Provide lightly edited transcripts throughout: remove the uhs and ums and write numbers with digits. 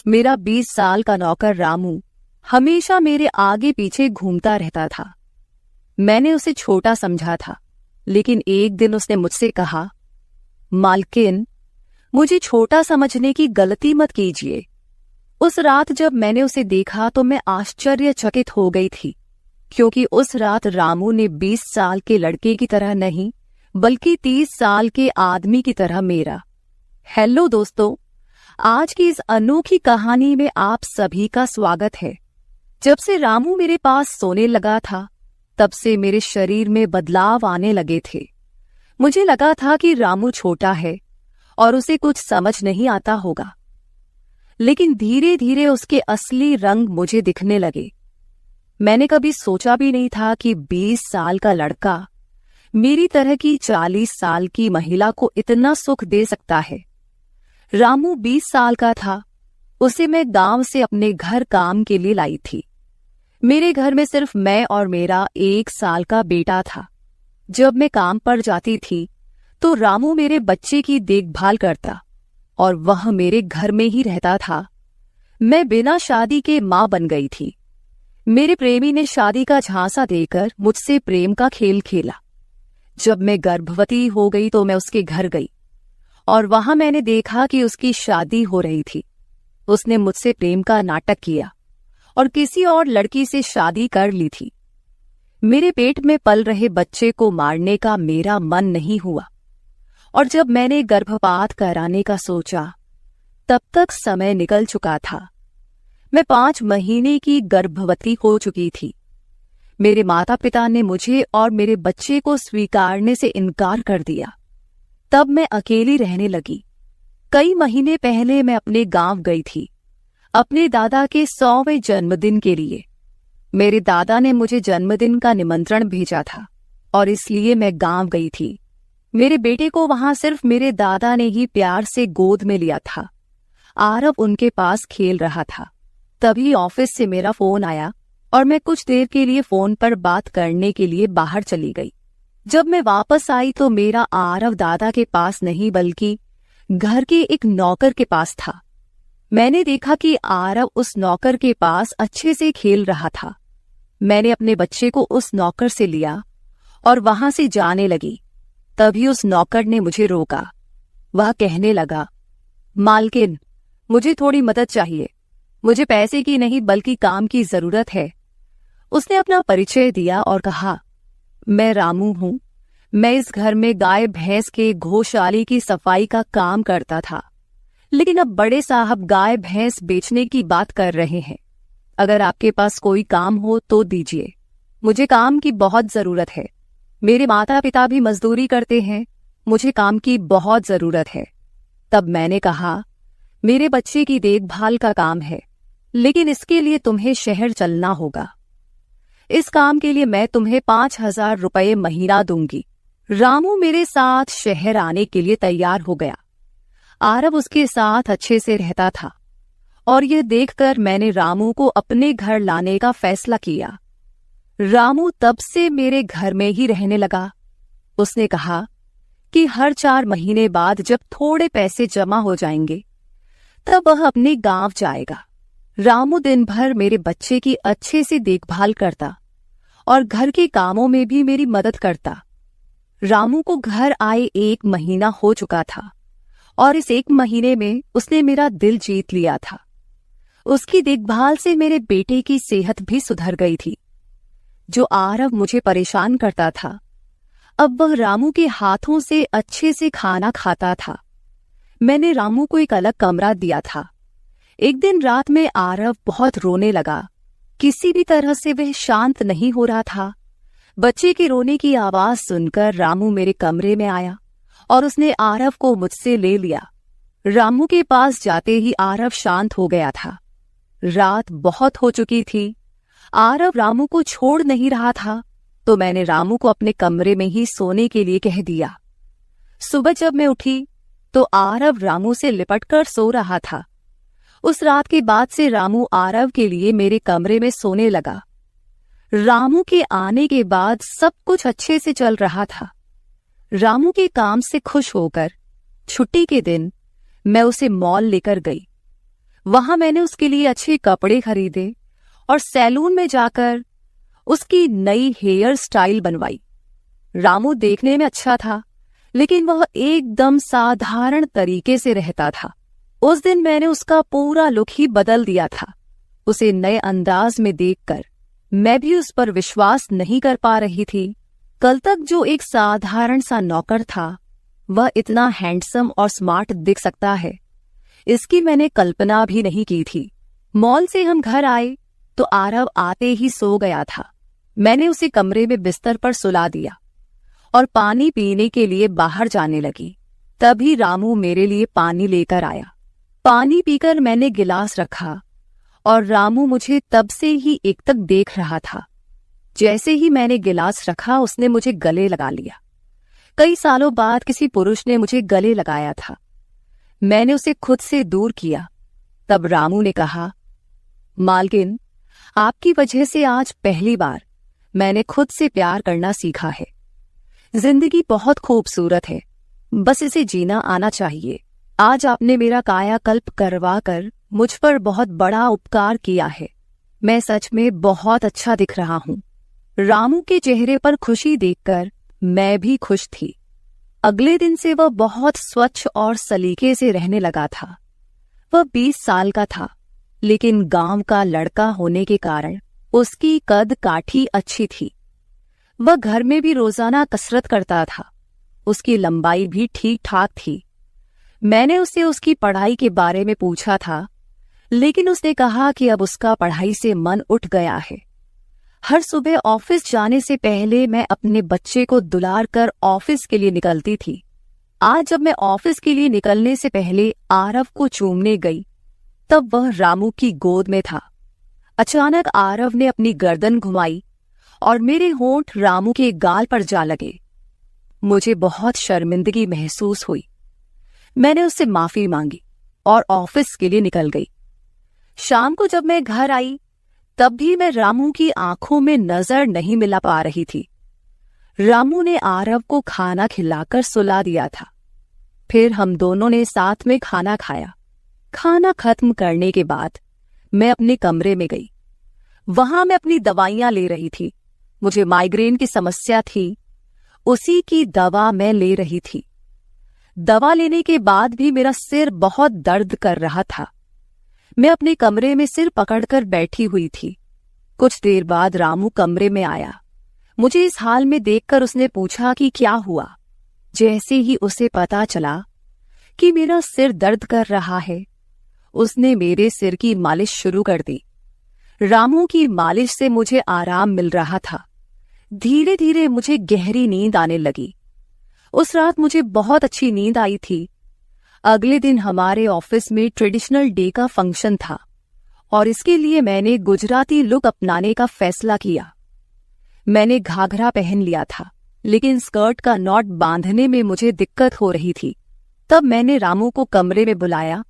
मेरा 20 साल का नौकर रामू हमेशा मेरे आगे पीछे घूमता रहता था। मैंने उसे छोटा समझा था, लेकिन एक दिन उसने मुझसे कहा, मालकिन, मुझे छोटा समझने की गलती मत कीजिए। उस रात जब मैंने उसे देखा तो मैं आश्चर्यचकित हो गई थी, क्योंकि उस रात रामू ने 20 साल के लड़के की तरह नहीं, बल्कि 30 साल के आदमी की तरह मेरा। हेलो दोस्तों, आज की इस अनोखी कहानी में आप सभी का स्वागत है। जब से रामू मेरे पास सोने लगा था, तब से मेरे शरीर में बदलाव आने लगे थे। मुझे लगा था कि रामू छोटा है और उसे कुछ समझ नहीं आता होगा, लेकिन धीरे धीरे उसके असली रंग मुझे दिखने लगे। मैंने कभी सोचा भी नहीं था कि 20 साल का लड़का मेरी तरह की 40 साल की महिला को इतना सुख दे सकता है। रामू 20 साल का था। उसे मैं गांव से अपने घर काम के लिए लाई थी। मेरे घर में सिर्फ मैं और मेरा 1 साल का बेटा था। जब मैं काम पर जाती थी तो रामू मेरे बच्चे की देखभाल करता और वह मेरे घर में ही रहता था। मैं बिना शादी के मां बन गई थी। मेरे प्रेमी ने शादी का झांसा देकर मुझसे प्रेम का खेल खेला। जब मैं गर्भवती हो गई तो मैं उसके घर गई और वहां मैंने देखा कि उसकी शादी हो रही थी। उसने मुझसे प्रेम का नाटक किया और किसी और लड़की से शादी कर ली थी। मेरे पेट में पल रहे बच्चे को मारने का मेरा मन नहीं हुआ, और जब मैंने गर्भपात कराने का सोचा, तब तक समय निकल चुका था। मैं 5 महीने की गर्भवती हो चुकी थी। मेरे माता पिता ने मुझे और मेरे बच्चे को स्वीकारने से इनकार कर दिया। तब मैं अकेली रहने लगी। कई महीने पहले मैं अपने गांव गई थी, अपने दादा के 100वें जन्मदिन के लिए। मेरे दादा ने मुझे जन्मदिन का निमंत्रण भेजा था और इसलिए मैं गांव गई थी। मेरे बेटे को वहां सिर्फ मेरे दादा ने ही प्यार से गोद में लिया था। आरव उनके पास खेल रहा था। तभी ऑफिस से मेरा फोन आया और मैं कुछ देर के लिए फोन पर बात करने के लिए बाहर चली गई। जब मैं वापस आई तो मेरा आरव दादा के पास नहीं, बल्कि घर के एक नौकर के पास था। मैंने देखा कि आरव उस नौकर के पास अच्छे से खेल रहा था। मैंने अपने बच्चे को उस नौकर से लिया और वहां से जाने लगी। तभी उस नौकर ने मुझे रोका। वह कहने लगा, मालकिन, मुझे थोड़ी मदद चाहिए। मुझे पैसे की नहीं बल्कि काम की जरूरत है। उसने अपना परिचय दिया और कहा, मैं रामू हूं। मैं इस घर में गाय भैंस के गौशाले की सफाई का काम करता था, लेकिन अब बड़े साहब गाय भैंस बेचने की बात कर रहे हैं। अगर आपके पास कोई काम हो तो दीजिए। मुझे काम की बहुत जरूरत है। मेरे माता पिता भी मजदूरी करते हैं। मुझे काम की बहुत जरूरत है। तब मैंने कहा, मेरे बच्चे की देखभाल का काम है, लेकिन इसके लिए तुम्हें शहर चलना होगा। इस काम के लिए मैं तुम्हें 5,000 रुपये महीना दूंगी। रामू मेरे साथ शहर आने के लिए तैयार हो गया। आरव उसके साथ अच्छे से रहता था और यह देखकर मैंने रामू को अपने घर लाने का फैसला किया। रामू तब से मेरे घर में ही रहने लगा। उसने कहा कि हर 4 महीने बाद जब थोड़े पैसे जमा हो जाएंगे, तब वह अपने गांव जाएगा। रामू दिन भर मेरे बच्चे की अच्छे से देखभाल करता और घर के कामों में भी मेरी मदद करता। रामू को घर आए 1 महीना हो चुका था और इस 1 महीने में उसने मेरा दिल जीत लिया था। उसकी देखभाल से मेरे बेटे की सेहत भी सुधर गई थी। जो आरव मुझे परेशान करता था, अब वह रामू के हाथों से अच्छे से खाना खाता था। मैंने रामू को एक अलग कमरा दिया था। एक दिन रात में आरव बहुत रोने लगा। किसी भी तरह से वह शांत नहीं हो रहा था। बच्चे के रोने की आवाज सुनकर रामू मेरे कमरे में आया और उसने आरव को मुझसे ले लिया। रामू के पास जाते ही आरव शांत हो गया था। रात बहुत हो चुकी थी। आरव रामू को छोड़ नहीं रहा था, तो मैंने रामू को अपने कमरे में ही सोने के लिए कह दिया। सुबह जब मैं उठी तो आरव रामू से लिपटकर सो रहा था। उस रात के बाद से रामू आरव के लिए मेरे कमरे में सोने लगा। रामू के आने के बाद सब कुछ अच्छे से चल रहा था। रामू के काम से खुश होकर छुट्टी के दिन मैं उसे मॉल लेकर गई। वहां मैंने उसके लिए अच्छे कपड़े खरीदे और सैलून में जाकर उसकी नई हेयर स्टाइल बनवाई। रामू देखने में अच्छा था, लेकिन वह एकदम साधारण तरीके से रहता था। उस दिन मैंने उसका पूरा लुक ही बदल दिया था। उसे नए अंदाज में देखकर मैं भी उस पर विश्वास नहीं कर पा रही थी। कल तक जो एक साधारण सा नौकर था, वह इतना हैंडसम और स्मार्ट दिख सकता है, इसकी मैंने कल्पना भी नहीं की थी। मॉल से हम घर आए तो आरव आते ही सो गया था। मैंने उसे कमरे में बिस्तर पर सुला दिया और पानी पीने के लिए बाहर जाने लगी। तभी रामू मेरे लिए पानी लेकर आया। पानी पीकर मैंने गिलास रखा और रामू मुझे तब से ही एकटक देख रहा था। जैसे ही मैंने गिलास रखा, उसने मुझे गले लगा लिया। कई सालों बाद किसी पुरुष ने मुझे गले लगाया था। मैंने उसे खुद से दूर किया। तब रामू ने कहा, मालकिन, आपकी वजह से आज पहली बार मैंने खुद से प्यार करना सीखा है। जिंदगी बहुत खूबसूरत है, बस इसे जीना आना चाहिए। आज आपने मेरा कायाकल्प करवा कर मुझ पर बहुत बड़ा उपकार किया है। मैं सच में बहुत अच्छा दिख रहा हूँ। रामू के चेहरे पर खुशी देखकर मैं भी खुश थी। अगले दिन से वह बहुत स्वच्छ और सलीके से रहने लगा था। वह 20 साल का था, लेकिन गांव का लड़का होने के कारण उसकी कद काठी अच्छी थी। वह घर में भी रोजाना कसरत करता था। उसकी लंबाई भी ठीक ठाक थी। मैंने उससे उसकी पढ़ाई के बारे में पूछा था, लेकिन उसने कहा कि अब उसका पढ़ाई से मन उठ गया है। हर सुबह ऑफिस जाने से पहले मैं अपने बच्चे को दुलार कर ऑफिस के लिए निकलती थी। आज जब मैं ऑफिस के लिए निकलने से पहले आरव को चूमने गई, तब वह रामू की गोद में था। अचानक आरव ने अपनी गर्दन घुमाई और मेरे होंठ रामू के गाल पर जा लगे। मुझे बहुत शर्मिंदगी महसूस हुई। मैंने उससे माफी मांगी और ऑफिस के लिए निकल गई। शाम को जब मैं घर आई, तब भी मैं रामू की आंखों में नजर नहीं मिला पा रही थी। रामू ने आरव को खाना खिलाकर सुला दिया था। फिर हम दोनों ने साथ में खाना खाया। खाना खत्म करने के बाद मैं अपने कमरे में गई। वहां मैं अपनी दवाइयां ले रही थी। मुझे माइग्रेन की समस्या थी, उसी की दवा मैं ले रही थी। दवा लेने के बाद भी मेरा सिर बहुत दर्द कर रहा था। मैं अपने कमरे में सिर पकड़कर बैठी हुई थी। कुछ देर बाद रामू कमरे में आया। मुझे इस हाल में देखकर उसने पूछा कि क्या हुआ। जैसे ही उसे पता चला कि मेरा सिर दर्द कर रहा है, उसने मेरे सिर की मालिश शुरू कर दी। रामू की मालिश से मुझे आराम मिल रहा था। धीरे धीरे मुझे गहरी नींद आने लगी। उस रात मुझे बहुत अच्छी नींद आई थी। अगले दिन हमारे ऑफिस में ट्रेडिशनल डे का फंक्शन था और इसके लिए मैंने गुजराती लुक अपनाने का फैसला किया। मैंने घाघरा पहन लिया था, लेकिन स्कर्ट का नॉट बांधने में मुझे दिक्कत हो रही थी। तब मैंने रामू को कमरे में बुलाया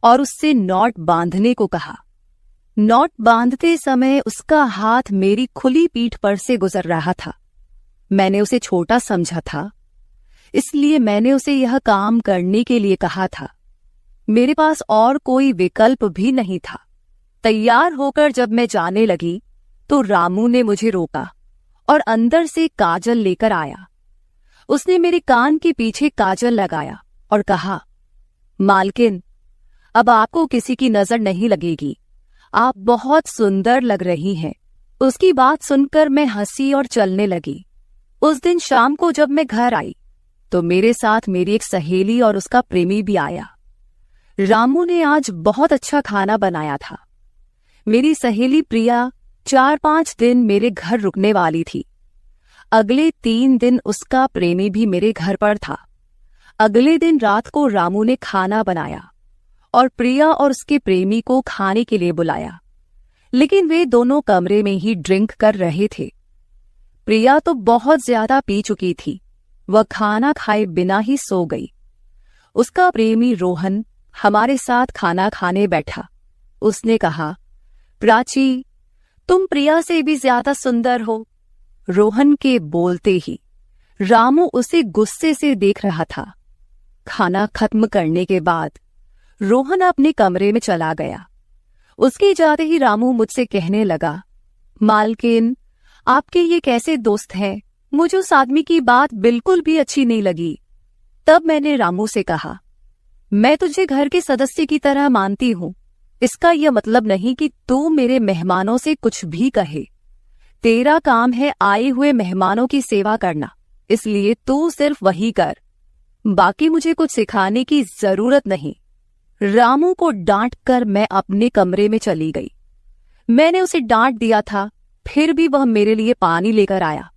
और उससे नॉट बांधने को कहा। नॉट बांधते समय उसका हाथ मेरी खुली पीठ पर से गुजर रहा था। मैंने उसे छोटा समझा था, इसलिए मैंने उसे यह काम करने के लिए कहा था। मेरे पास और कोई विकल्प भी नहीं था। तैयार होकर जब मैं जाने लगी तो रामू ने मुझे रोका और अंदर से काजल लेकर आया। उसने मेरे कान के पीछे काजल लगाया और कहा, मालकिन, अब आपको किसी की नजर नहीं लगेगी। आप बहुत सुंदर लग रही हैं। उसकी बात सुनकर मैं हंसी और चलने लगी। उस दिन शाम को जब मैं घर आई तो मेरे साथ मेरी एक सहेली और उसका प्रेमी भी आया। रामू ने आज बहुत अच्छा खाना बनाया था। मेरी सहेली प्रिया 4-5 दिन मेरे घर रुकने वाली थी। अगले 3 दिन उसका प्रेमी भी मेरे घर पर था। अगले दिन रात को रामू ने खाना बनाया और प्रिया और उसके प्रेमी को खाने के लिए बुलाया, लेकिन वे दोनों कमरे में ही ड्रिंक कर रहे थे। प्रिया तो बहुत ज्यादा पी चुकी थी। वह खाना खाए बिना ही सो गई। उसका प्रेमी रोहन हमारे साथ खाना खाने बैठा। उसने कहा, प्राची, तुम प्रिया से भी ज्यादा सुंदर हो। रोहन के बोलते ही रामू उसे गुस्से से देख रहा था। खाना खत्म करने के बाद रोहन अपने कमरे में चला गया। उसके जाते ही रामू मुझसे कहने लगा, मालकिन, आपके ये कैसे दोस्त हैं? मुझे उस आदमी की बात बिल्कुल भी अच्छी नहीं लगी। तब मैंने रामू से कहा, मैं तुझे घर के सदस्य की तरह मानती हूँ। इसका यह मतलब नहीं कि तू मेरे मेहमानों से कुछ भी कहे। तेरा काम है आए हुए मेहमानों की सेवा करना, इसलिए तू सिर्फ वही कर। बाकी मुझे कुछ सिखाने की जरूरत नहीं। रामू को डांट कर मैं अपने कमरे में चली गई। मैंने उसे डांट दिया था, फिर भी वह मेरे लिए पानी लेकर आया।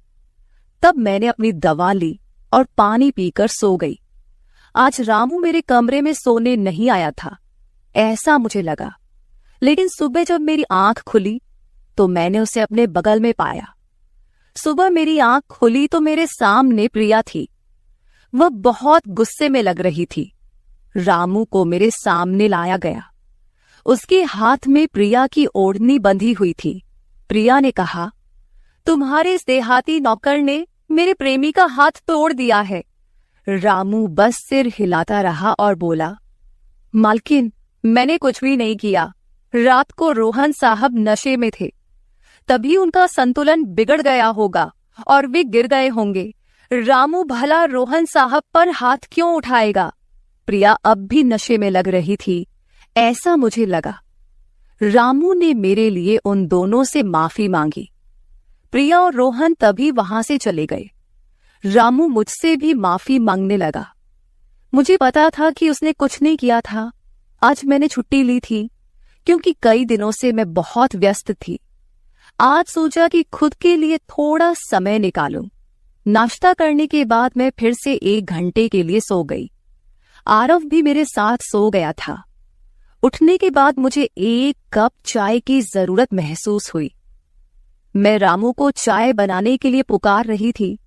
तब मैंने अपनी दवा ली और पानी पीकर सो गई। आज रामू मेरे कमरे में सोने नहीं आया था, ऐसा मुझे लगा। लेकिन सुबह जब मेरी आंख खुली तो मैंने उसे अपने बगल में पाया। सुबह मेरी आंख खुली तो मेरे सामने प्रिया थी। वह बहुत गुस्से में लग रही थी। रामू को मेरे सामने लाया गया। उसके हाथ में प्रिया की ओढ़नी बंधी हुई थी। प्रिया ने कहा, तुम्हारे इस देहाती नौकर ने मेरे प्रेमी का हाथ तोड़ दिया है। रामू बस सिर हिलाता रहा और बोला, मालकिन, मैंने कुछ भी नहीं किया। रात को रोहन साहब नशे में थे, तभी उनका संतुलन बिगड़ गया होगा और वे गिर गए होंगे। रामू भला रोहन साहब पर हाथ क्यों उठाएगा? प्रिया अब भी नशे में लग रही थी, ऐसा मुझे लगा। रामू ने मेरे लिए उन दोनों से माफी मांगी। प्रिया और रोहन तभी वहां से चले गए। रामू मुझसे भी माफी मांगने लगा। मुझे पता था कि उसने कुछ नहीं किया था। आज मैंने छुट्टी ली थी क्योंकि कई दिनों से मैं बहुत व्यस्त थी। आज सोचा कि खुद के लिए थोड़ा समय निकालूं। नाश्ता करने के बाद मैं फिर से 1 घंटे के लिए सो गई। आरव भी मेरे साथ सो गया था। उठने के बाद मुझे 1 कप चाय की जरूरत महसूस हुई। मैं रामू को चाय बनाने के लिए पुकार रही थी,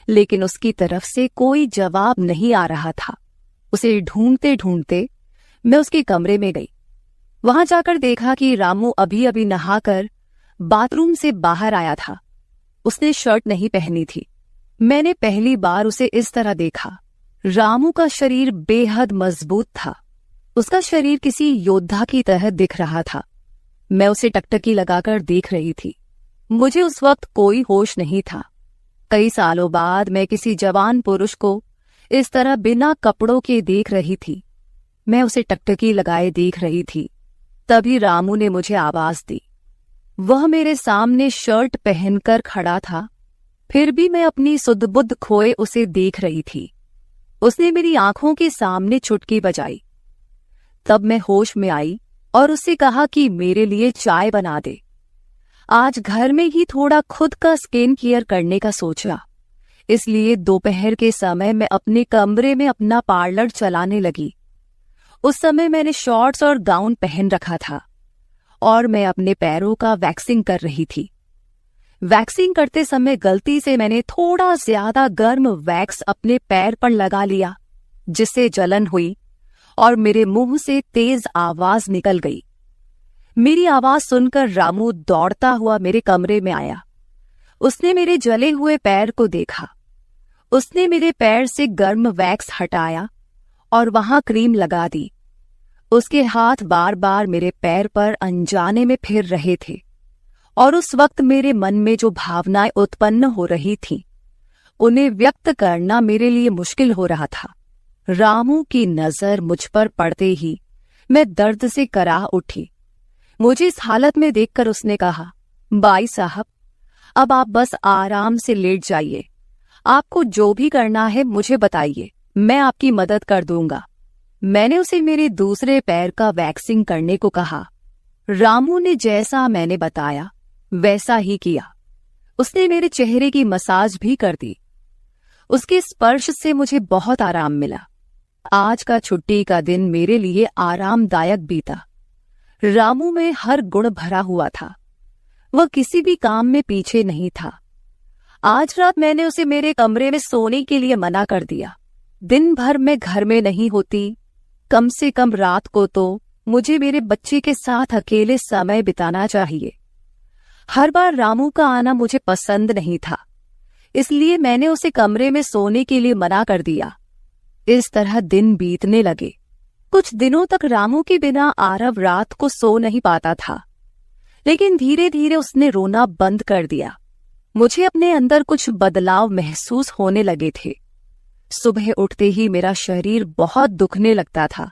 लेकिन उसकी तरफ से कोई जवाब नहीं आ रहा था। उसे ढूंढते ढूंढते मैं उसके कमरे में गई। वहां जाकर देखा कि रामू अभी अभी नहाकर बाथरूम से बाहर आया था। उसने शर्ट नहीं पहनी थी। मैंने पहली बार उसे इस तरह देखा। रामू का शरीर बेहद मजबूत था। उसका शरीर किसी योद्धा की तरह दिख रहा था। मैं उसे टकटकी लगाकर देख रही थी। मुझे उस वक्त कोई होश नहीं था। कई सालों बाद मैं किसी जवान पुरुष को इस तरह बिना कपड़ों के देख रही थी। मैं उसे टकटकी लगाए देख रही थी। तभी रामू ने मुझे आवाज दी। वह मेरे सामने शर्ट पहनकर खड़ा था, फिर भी मैं अपनी सुध-बुध खोए उसे देख रही थी। उसने मेरी आंखों के सामने चुटकी बजाई। तब मैं होश में आई और उससे कहा कि मेरे लिए चाय बना दे। आज घर में ही थोड़ा खुद का स्किन केयर करने का सोचा, इसलिए दोपहर के समय मैं अपने कमरे में अपना पार्लर चलाने लगी। उस समय मैंने शॉर्ट्स और गाउन पहन रखा था और मैं अपने पैरों का वैक्सिंग कर रही थी। वैक्सिंग करते समय गलती से मैंने थोड़ा ज्यादा गर्म वैक्स अपने पैर पर लगा लिया, जिससे जलन हुई और मेरे मुंह से तेज आवाज निकल गई। मेरी आवाज सुनकर रामू दौड़ता हुआ मेरे कमरे में आया। उसने मेरे जले हुए पैर को देखा। उसने मेरे पैर से गर्म वैक्स हटाया और वहां क्रीम लगा दी। उसके हाथ बार बार मेरे पैर पर अनजाने में फिर रहे थे और उस वक्त मेरे मन में जो भावनाएं उत्पन्न हो रही थीं, उन्हें व्यक्त करना मेरे लिए मुश्किल हो रहा था। रामू की नजर मुझ पर पड़ते ही मैं दर्द से कराह उठी। मुझे इस हालत में देखकर उसने कहा, बाई साहब, अब आप बस आराम से लेट जाइए। आपको जो भी करना है मुझे बताइए, मैं आपकी मदद कर दूंगा। मैंने उसे मेरे दूसरे पैर का वैक्सिंग करने को कहा। रामू ने जैसा मैंने बताया वैसा ही किया। उसने मेरे चेहरे की मसाज भी कर दी। उसके स्पर्श से मुझे बहुत आराम मिला। आज का छुट्टी का दिन मेरे लिए आरामदायक बीता। रामू में हर गुण भरा हुआ था। वह किसी भी काम में पीछे नहीं था। आज रात मैंने उसे मेरे कमरे में सोने के लिए मना कर दिया। दिन भर मैं घर में नहीं होती, कम से कम रात को तो मुझे मेरे बच्चे के साथ अकेले समय बिताना चाहिए। हर बार रामू का आना मुझे पसंद नहीं था, इसलिए मैंने उसे कमरे में सोने के लिए मना कर दिया। इस तरह दिन बीतने लगे। कुछ दिनों तक रामू के बिना आरव रात को सो नहीं पाता था, लेकिन धीरे धीरे उसने रोना बंद कर दिया। मुझे अपने अंदर कुछ बदलाव महसूस होने लगे थे। सुबह उठते ही मेरा शरीर बहुत दुखने लगता था।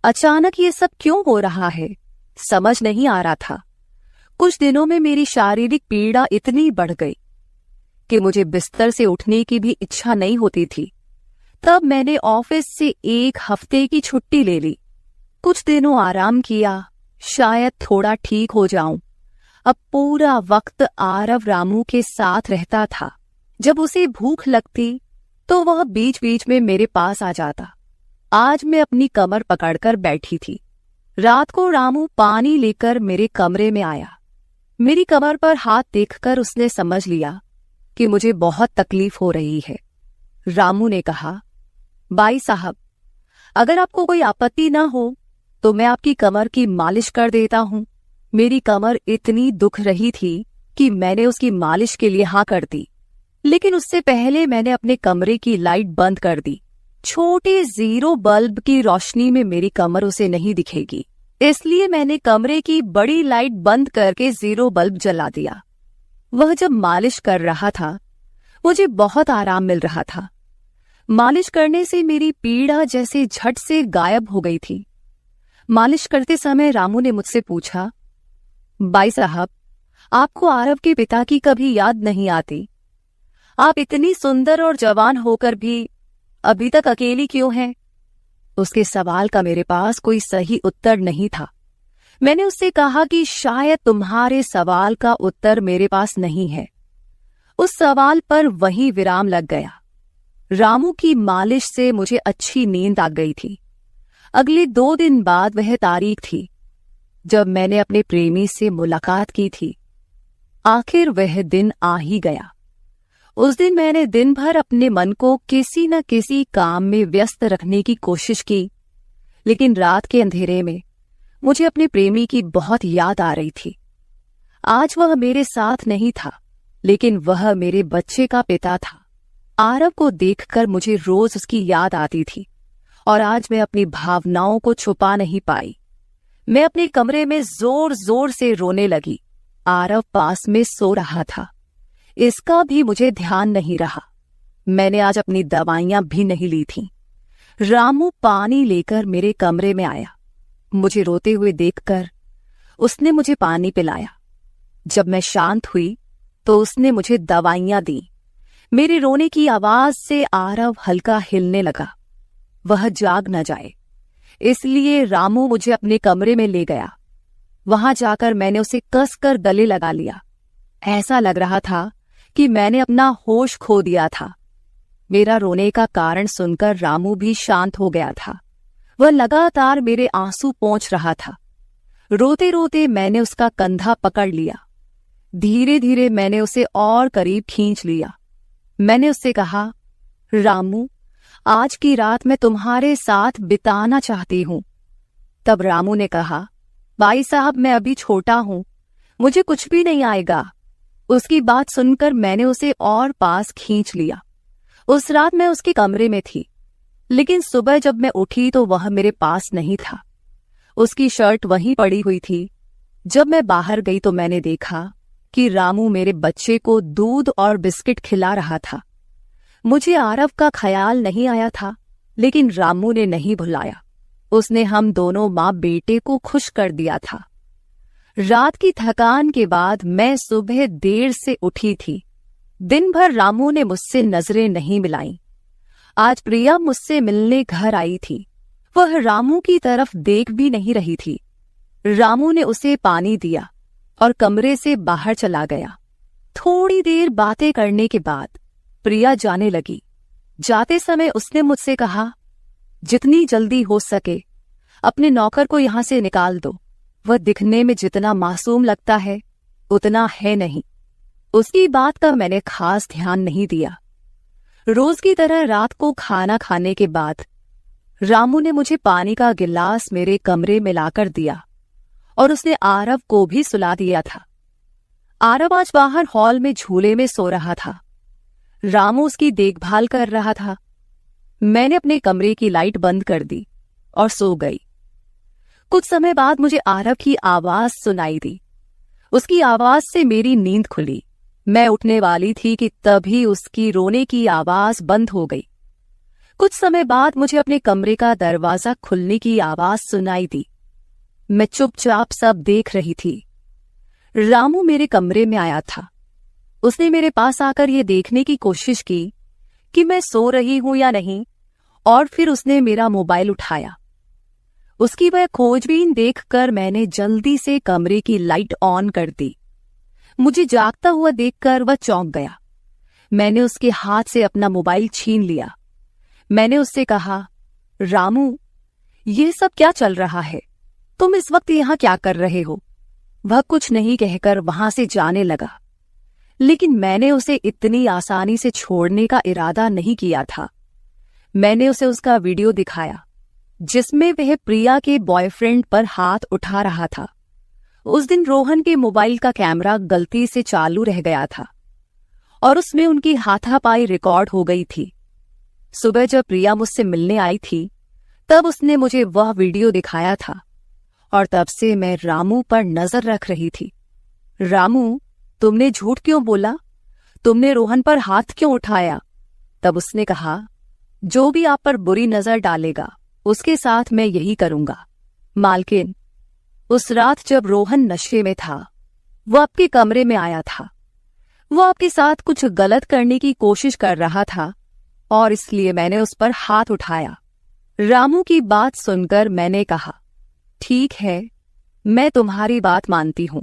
अचानक ये सब क्यों हो रहा है, समझ नहीं आ रहा था। कुछ दिनों में मेरी शारीरिक पीड़ा इतनी बढ़ गई कि मुझे बिस्तर से उठने की भी इच्छा नहीं होती थी। तब मैंने ऑफिस से 1 हफ्ते की छुट्टी ले ली। कुछ दिनों आराम किया, शायद थोड़ा ठीक हो जाऊं। अब पूरा वक्त आरव रामू के साथ रहता था। जब उसे भूख लगती तो वह बीच बीच में मेरे पास आ जाता। आज मैं अपनी कमर पकड़कर बैठी थी। रात को रामू पानी लेकर मेरे कमरे में आया। मेरी कमर पर हाथ देखकर उसने समझ लिया कि मुझे बहुत तकलीफ हो रही है। रामू ने कहा, भाई साहब, अगर आपको कोई आपत्ति ना हो तो मैं आपकी कमर की मालिश कर देता हूं। मेरी कमर इतनी दुख रही थी कि मैंने उसकी मालिश के लिए हाँ कर दी, लेकिन उससे पहले मैंने अपने कमरे की लाइट बंद कर दी। छोटे 0 बल्ब की रोशनी में मेरी कमर उसे नहीं दिखेगी, इसलिए मैंने कमरे की बड़ी लाइट बंद करके 0 बल्ब जला दिया। वह जब मालिश कर रहा था, मुझे बहुत आराम मिल रहा था। मालिश करने से मेरी पीड़ा जैसे झट से गायब हो गई थी। मालिश करते समय रामू ने मुझसे पूछा, भाई साहब, आपको आरव के पिता की कभी याद नहीं आती? आप इतनी सुंदर और जवान होकर भी अभी तक अकेली क्यों हैं? उसके सवाल का मेरे पास कोई सही उत्तर नहीं था। मैंने उससे कहा कि शायद तुम्हारे सवाल का उत्तर मेरे पास नहीं है। उस सवाल पर वहीं विराम लग गया। रामू की मालिश से मुझे अच्छी नींद आ गई थी। अगले 2 दिन बाद वह तारीख थी जब मैंने अपने प्रेमी से मुलाकात की थी। आखिर वह दिन आ ही गया। उस दिन मैंने दिन भर अपने मन को किसी न किसी काम में व्यस्त रखने की कोशिश की, लेकिन रात के अंधेरे में मुझे अपने प्रेमी की बहुत याद आ रही थी। आज वह मेरे साथ नहीं था, लेकिन वह मेरे बच्चे का पिता था। आरव को देखकर मुझे रोज उसकी याद आती थी और आज मैं अपनी भावनाओं को छुपा नहीं पाई। मैं अपने कमरे में जोर जोर से रोने लगी। आरव पास में सो रहा था, इसका भी मुझे ध्यान नहीं रहा। मैंने आज अपनी दवाइयां भी नहीं ली थीं। रामू पानी लेकर मेरे कमरे में आया। मुझे रोते हुए देखकर उसने मुझे पानी पिलाया। जब मैं शांत हुई तो उसने मुझे दवाइयां दी। मेरे रोने की आवाज से आरव हल्का हिलने लगा। वह जाग न जाए, इसलिए रामू मुझे अपने कमरे में ले गया। वहां जाकर मैंने उसे कसकर गले लगा लिया। ऐसा लग रहा था कि मैंने अपना होश खो दिया था। मेरा रोने का कारण सुनकर रामू भी शांत हो गया था। वह लगातार मेरे आंसू पोंछ रहा था। रोते रोते मैंने उसका कंधा पकड़ लिया। धीरे धीरे मैंने उसे और करीब खींच लिया। मैंने उससे कहा, रामू, आज की रात मैं तुम्हारे साथ बिताना चाहती हूं। तब रामू ने कहा, भाई साहब, मैं अभी छोटा हूं, मुझे कुछ भी नहीं आएगा। उसकी बात सुनकर मैंने उसे और पास खींच लिया। उस रात मैं उसके कमरे में थी, लेकिन सुबह जब मैं उठी तो वह मेरे पास नहीं था। उसकी शर्ट वहीं पड़ी हुई थी। जब मैं बाहर गई तो मैंने देखा कि रामू मेरे बच्चे को दूध और बिस्किट खिला रहा था। मुझे आरव का ख्याल नहीं आया था, लेकिन रामू ने नहीं भुलाया। उसने हम दोनों माँ बेटे को खुश कर दिया था। रात की थकान के बाद मैं सुबह देर से उठी थी। दिन भर रामू ने मुझसे नजरें नहीं मिलाईं। आज प्रिया मुझसे मिलने घर आई थी। वह रामू की तरफ देख भी नहीं रही थी। रामू ने उसे पानी दिया और कमरे से बाहर चला गया। थोड़ी देर बातें करने के बाद प्रिया जाने लगी। जाते समय उसने मुझसे कहा, जितनी जल्दी हो सके अपने नौकर को यहां से निकाल दो। वह दिखने में जितना मासूम लगता है उतना है नहीं। उसकी बात का मैंने खास ध्यान नहीं दिया। रोज की तरह रात को खाना खाने के बाद रामू ने मुझे पानी का गिलास मेरे कमरे में लाकर दिया और उसने आरव को भी सुला दिया था। आरव आज बाहर हॉल में झूले में सो रहा था। रामू उसकी देखभाल कर रहा था। मैंने अपने कमरे की लाइट बंद कर दी। और सो गई। कुछ समय बाद मुझे आरव की आवाज सुनाई दी। उसकी आवाज से मेरी नींद खुली। मैं उठने वाली थी कि तभी उसकी रोने की आवाज बंद हो गई। कुछ समय बाद मुझे अपने कमरे का दरवाजा खुलने की आवाज सुनाई दी। मैं चुपचाप सब देख रही थी। रामू मेरे कमरे में आया था। उसने मेरे पास आकर ये देखने की कोशिश की कि मैं सो रही हूं या नहीं, और फिर उसने मेरा मोबाइल उठाया। उसकी वह खोजबीन देखकर मैंने जल्दी से कमरे की लाइट ऑन कर दी। मुझे जागता हुआ देखकर वह चौंक गया। मैंने उसके हाथ से अपना मोबाइल छीन लिया। मैंने उससे कहा, रामू, ये सब क्या चल रहा है? तुम इस वक्त यहां क्या कर रहे हो? वह कुछ नहीं कहकर वहां से जाने लगा, लेकिन मैंने उसे इतनी आसानी से छोड़ने का इरादा नहीं किया था। मैंने उसे उसका वीडियो दिखाया जिसमें वह प्रिया के बॉयफ्रेंड पर हाथ उठा रहा था। उस दिन रोहन के मोबाइल का कैमरा गलती से चालू रह गया था और उसमें उनकी हाथापाई रिकॉर्ड हो गई थी। सुबह जब प्रिया मुझसे मिलने आई थी तब उसने मुझे वह वीडियो दिखाया था और तब से मैं रामू पर नजर रख रही थी। रामू, तुमने झूठ क्यों बोला? तुमने रोहन पर हाथ क्यों उठाया? तब उसने कहा, जो भी आप पर बुरी नजर डालेगा उसके साथ मैं यही करूंगा। मालकिन, उस रात जब रोहन नशे में था वो आपके कमरे में आया था। वो आपके साथ कुछ गलत करने की कोशिश कर रहा था और इसलिए मैंने उस पर हाथ उठाया। रामू की बात सुनकर मैंने कहा, ठीक है, मैं तुम्हारी बात मानती हूं,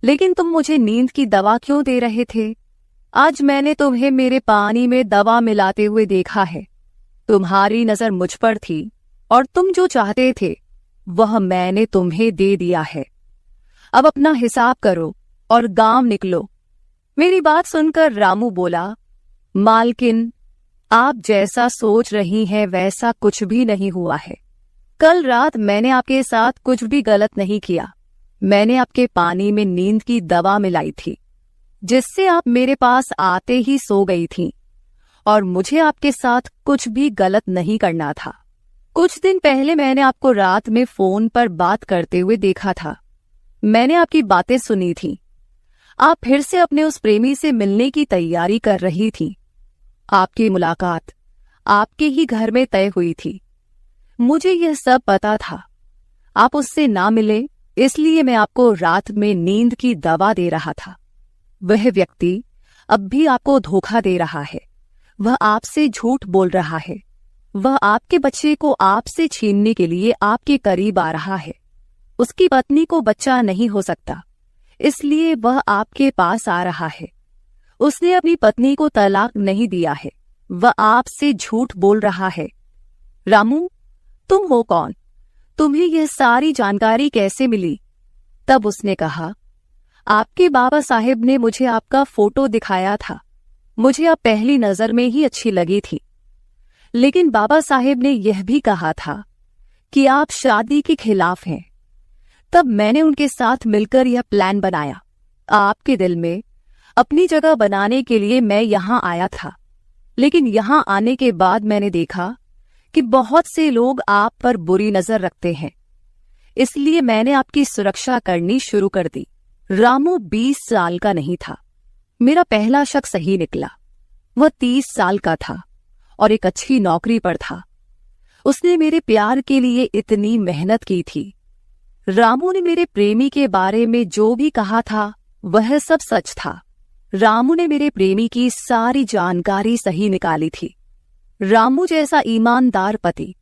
लेकिन तुम मुझे नींद की दवा क्यों दे रहे थे? आज मैंने तुम्हें मेरे पानी में दवा मिलाते हुए देखा है। तुम्हारी नजर मुझ पर थी और तुम जो चाहते थे वह मैंने तुम्हें दे दिया है। अब अपना हिसाब करो और गांव निकलो। मेरी बात सुनकर रामू बोला, मालकिन, आप जैसा सोच रही हैं वैसा कुछ भी नहीं हुआ है। कल रात मैंने आपके साथ कुछ भी गलत नहीं किया। मैंने आपके पानी में नींद की दवा मिलाई थी जिससे आप मेरे पास आते ही सो गई थीं और मुझे आपके साथ कुछ भी गलत नहीं करना था। कुछ दिन पहले मैंने आपको रात में फोन पर बात करते हुए देखा था। मैंने आपकी बातें सुनी थी। आप फिर से अपने उस प्रेमी से मिलने की तैयारी कर रही थी। आपकी मुलाकात आपके ही घर में तय हुई थी। मुझे यह सब पता था। आप उससे ना मिले इसलिए मैं आपको रात में नींद की दवा दे रहा था। वह व्यक्ति अब भी आपको धोखा दे रहा है। वह आपसे झूठ बोल रहा है। वह आपके बच्चे को आपसे छीनने के लिए आपके करीब आ रहा है। उसकी पत्नी को बच्चा नहीं हो सकता, इसलिए वह आपके पास आ रहा है। उसने अपनी पत्नी को तलाक नहीं दिया है। वह आपसे झूठ बोल रहा है। रामू, तुम हो कौन? तुम्हें यह सारी जानकारी कैसे मिली? तब उसने कहा, आपके बाबा साहेब ने मुझे आपका फोटो दिखाया था। मुझे आप पहली नजर में ही अच्छी लगी थी, लेकिन बाबा साहेब ने यह भी कहा था कि आप शादी के खिलाफ हैं। तब मैंने उनके साथ मिलकर यह प्लान बनाया। आपके दिल में अपनी जगह बनाने के लिए मैं यहां आया था, लेकिन यहां आने के बाद मैंने देखा कि बहुत से लोग आप पर बुरी नजर रखते हैं, इसलिए मैंने आपकी सुरक्षा करनी शुरू कर दी। रामू 20 साल का नहीं था। मेरा पहला शक सही निकला। वह 30 साल का था और एक अच्छी नौकरी पर था। उसने मेरे प्यार के लिए इतनी मेहनत की थी। रामू ने मेरे प्रेमी के बारे में जो भी कहा था वह सब सच था। रामू ने मेरे प्रेमी की सारी जानकारी सही निकाली थी। रामू जैसा ईमानदार पति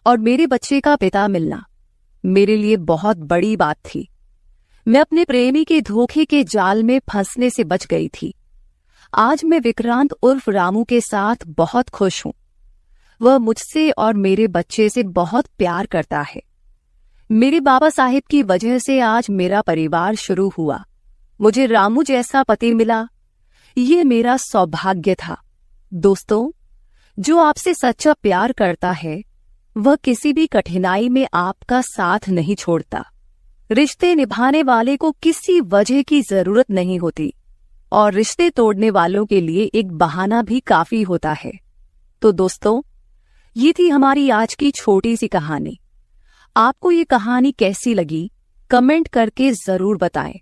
और मेरे बच्चे का पिता मिलना मेरे लिए बहुत बड़ी बात थी। मैं अपने प्रेमी के धोखे के जाल में फंसने से बच गई थी। आज मैं विक्रांत उर्फ रामू के साथ बहुत खुश हूं। वह मुझसे और मेरे बच्चे से बहुत प्यार करता है। मेरे बाबा साहेब की वजह से आज मेरा परिवार शुरू हुआ। मुझे रामू जैसा पति मिला, ये मेरा सौभाग्य था। दोस्तों, जो आपसे सच्चा प्यार करता है वह किसी भी कठिनाई में आपका साथ नहीं छोड़ता। रिश्ते निभाने वाले को किसी वजह की जरूरत नहीं होती और रिश्ते तोड़ने वालों के लिए एक बहाना भी काफी होता है। तो दोस्तों, ये थी हमारी आज की छोटी सी कहानी। आपको ये कहानी कैसी लगी कमेंट करके जरूर बताएं।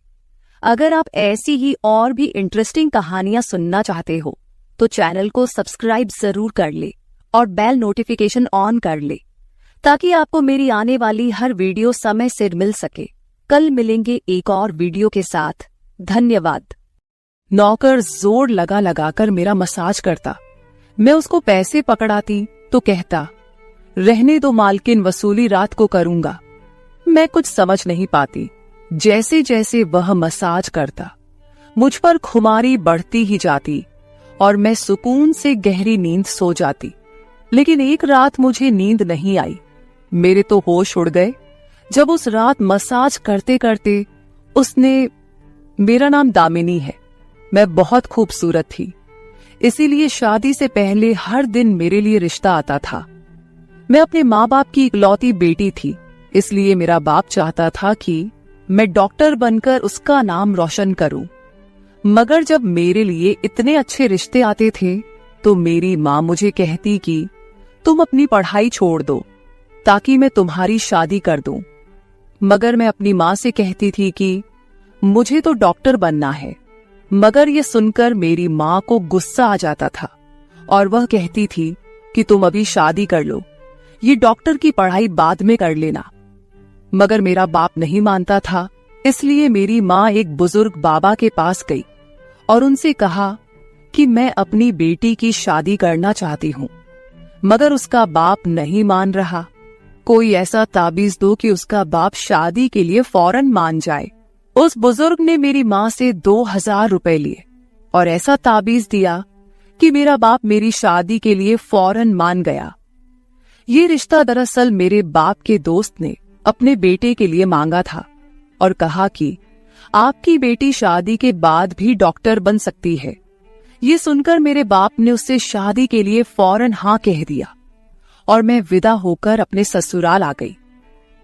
अगर आप ऐसी ही और भी इंटरेस्टिंग कहानियां सुनना चाहते हो तो चैनल को सब्सक्राइब जरूर कर ले और बेल नोटिफिकेशन ऑन कर ले ताकि आपको मेरी आने वाली हर वीडियो समय से मिल सके। कल मिलेंगे एक और वीडियो के साथ। धन्यवाद। नौकर जोर लगा लगाकर मेरा मसाज करता। मैं उसको पैसे पकड़ाती तो कहता, रहने दो मालकिन, वसूली रात को करूंगा। मैं कुछ समझ नहीं पाती। जैसे जैसे वह मसाज करता मुझ पर खुमारी बढ़ती ही जाती और मैं सुकून से गहरी नींद सो जाती। लेकिन एक रात मुझे नींद नहीं आई। मेरे तो होश उड़ गए जब उस रात मसाज करते करते उसने, मेरा नाम दामिनी है, मैं बहुत खूबसूरत थी, इसीलिए शादी से पहले हर दिन मेरे लिए रिश्ता आता था। मैं अपने माँ बाप की इकलौती बेटी थी, इसलिए मेरा बाप चाहता था कि मैं डॉक्टर बनकर उसका नाम रोशन करूं। मगर जब मेरे लिए इतने अच्छे रिश्ते आते थे तो मेरी माँ मुझे कहती कि तुम अपनी पढ़ाई छोड़ दो ताकि मैं तुम्हारी शादी कर दूं। मगर मैं अपनी माँ से कहती थी कि मुझे तो डॉक्टर बनना है। मगर ये सुनकर मेरी माँ को गुस्सा आ जाता था और वह कहती थी कि तुम अभी शादी कर लो, ये डॉक्टर की पढ़ाई बाद में कर लेना। मगर मेरा बाप नहीं मानता था, इसलिए मेरी माँ एक बुजुर्ग बाबा के पास गई और उनसे कहा कि मैं अपनी बेटी की शादी करना चाहती हूँ। मगर उसका बाप नहीं मान रहा। कोई ऐसा ताबीज दो कि उसका बाप शादी के लिए फौरन मान जाए। उस बुजुर्ग ने मेरी माँ से 2000 रुपए लिए और ऐसा ताबीज दिया कि मेरा बाप मेरी शादी के लिए फौरन मान गया। ये रिश्ता दरअसल मेरे बाप के दोस्त ने अपने बेटे के लिए मांगा था और कहा कि आपकी बेटी शादी के बाद भी डॉक्टर बन सकती है। ये सुनकर मेरे बाप ने उससे शादी के लिए फौरन हाँ कह दिया और मैं विदा होकर अपने ससुराल आ गई।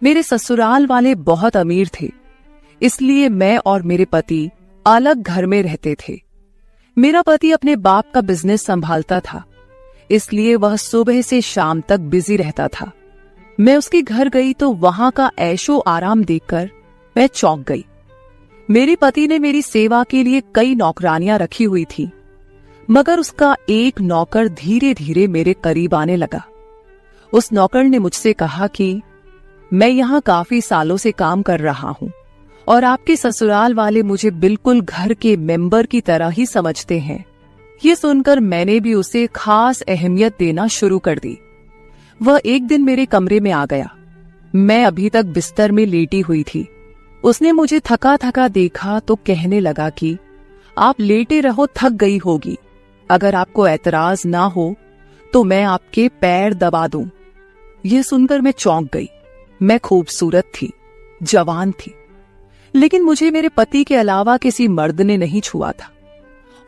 मेरे ससुराल वाले बहुत अमीर थे, इसलिए मैं और मेरे पति अलग घर में रहते थे। मेरा पति अपने बाप का बिजनेस संभालता था, इसलिए वह सुबह से शाम तक बिजी रहता था। मैं उसके घर गई तो वहां का ऐशो आराम देखकर मैं चौंक गई। मेरे पति ने मेरी सेवा के लिए कई नौकरानियां रखी हुई थी, मगर उसका एक नौकर धीरे धीरे मेरे करीब आने लगा। उस नौकर ने मुझसे कहा कि मैं यहाँ काफी सालों से काम कर रहा हूँ और आपके ससुराल वाले मुझे बिल्कुल घर के मेंबर की तरह ही समझते हैं। ये सुनकर मैंने भी उसे खास अहमियत देना शुरू कर दी। वह एक दिन मेरे कमरे में आ गया। मैं अभी तक बिस्तर में लेटी हुई थी। उसने मुझे थका थका देखा तो कहने लगा कि आप लेटे रहो, थक गई होगी। अगर आपको एतराज ना हो तो मैं आपके पैर दबा दूं। यह सुनकर मैं चौंक गई। मैं खूबसूरत थी, जवान थी, लेकिन मुझे मेरे पति के अलावा किसी मर्द ने नहीं छुआ था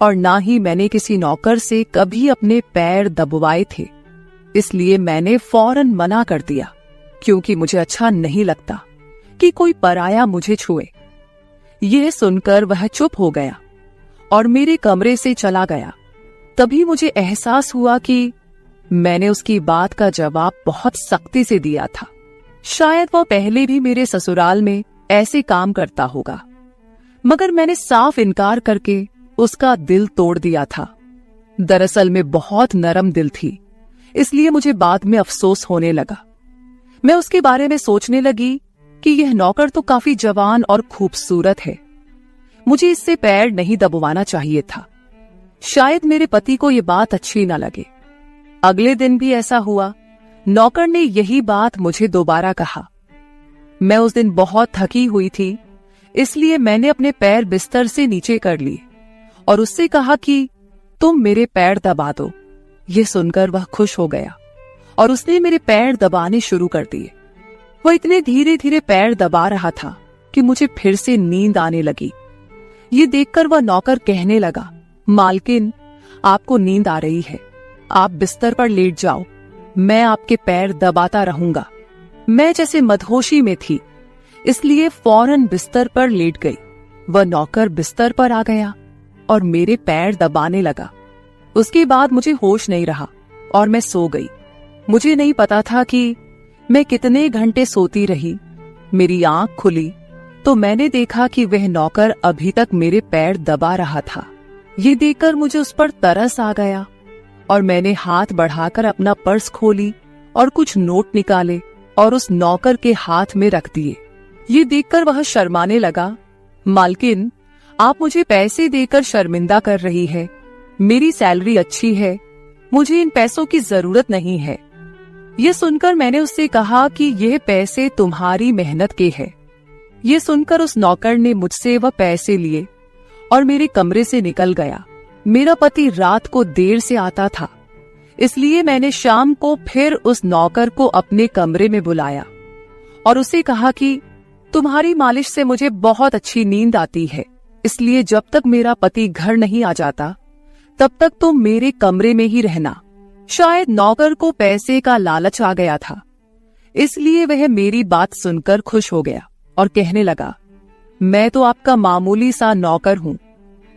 और ना ही मैंने किसी नौकर से कभी अपने पैर दबवाए थे। इसलिए मैंने फौरन मना कर दिया, क्योंकि मुझे अच्छा नहीं लगता कि कोई पराया मुझे छुए। यह सुनकर वह चुप हो गया और मेरे कमरे से चला गया। तभी मुझे एहसास हुआ कि मैंने उसकी बात का जवाब बहुत सख्ती से दिया था। शायद वह पहले भी मेरे ससुराल में ऐसे काम करता होगा, मगर मैंने साफ इनकार करके उसका दिल तोड़ दिया था। दरअसल मैं बहुत नरम दिल थी, इसलिए मुझे बाद में अफसोस होने लगा। मैं उसके बारे में सोचने लगी कि यह नौकर तो काफी जवान और खूबसूरत है, मुझे इससे पैर नहीं दबवाना चाहिए था। शायद मेरे पति को यह बात अच्छी न लगे। अगले दिन भी ऐसा हुआ। नौकर ने यही बात मुझे दोबारा कहा। मैं उस दिन बहुत थकी हुई थी, इसलिए मैंने अपने पैर बिस्तर से नीचे कर लिए और उससे कहा कि तुम मेरे पैर दबा दो। ये सुनकर वह खुश हो गया और उसने मेरे पैर दबाने शुरू कर दिए। वह इतने धीरे धीरे पैर दबा रहा था कि मुझे फिर से नींद आने लगी। ये देखकर वह नौकर कहने लगा, मालकिन, आपको नींद आ रही है, आप बिस्तर पर लेट जाओ, मैं आपके पैर दबाता रहूंगा। मैं जैसे मदहोशी में थी, इसलिए फौरन बिस्तर पर लेट गई। वह नौकर बिस्तर पर आ गया और मेरे पैर दबाने लगा। उसके बाद मुझे होश नहीं रहा और मैं सो गई। मुझे नहीं पता था कि मैं कितने घंटे सोती रही। मेरी आंख खुली तो मैंने देखा कि वह नौकर अभी तक मेरे पैर दबा रहा था। ये देखकर मुझे उस पर तरस आ गया और मैंने हाथ बढ़ाकर अपना पर्स खोली और कुछ नोट निकाले और उस नौकर के हाथ में रख दिए। ये देखकर वह शर्माने लगा। मालकिन, आप मुझे पैसे देकर शर्मिंदा कर रही है। मेरी सैलरी अच्छी है, मुझे इन पैसों की जरूरत नहीं है। ये सुनकर मैंने उससे कहा कि यह पैसे तुम्हारी मेहनत के हैं। ये सुनकर उस नौकर ने मुझसे वह पैसे लिए और मेरे कमरे से निकल गया। मेरा पति रात को देर से आता था, इसलिए मैंने शाम को फिर उस नौकर को अपने कमरे में बुलाया और उसे कहा कि तुम्हारी मालिश से मुझे बहुत अच्छी नींद आती है, इसलिए जब तक मेरा पति घर नहीं आ जाता तब तक तुम मेरे कमरे में ही रहना। शायद नौकर को पैसे का लालच आ गया था, इसलिए वह मेरी बात सुनकर खुश हो गया और कहने लगा, मैं तो आपका मामूली सा नौकर हूँ,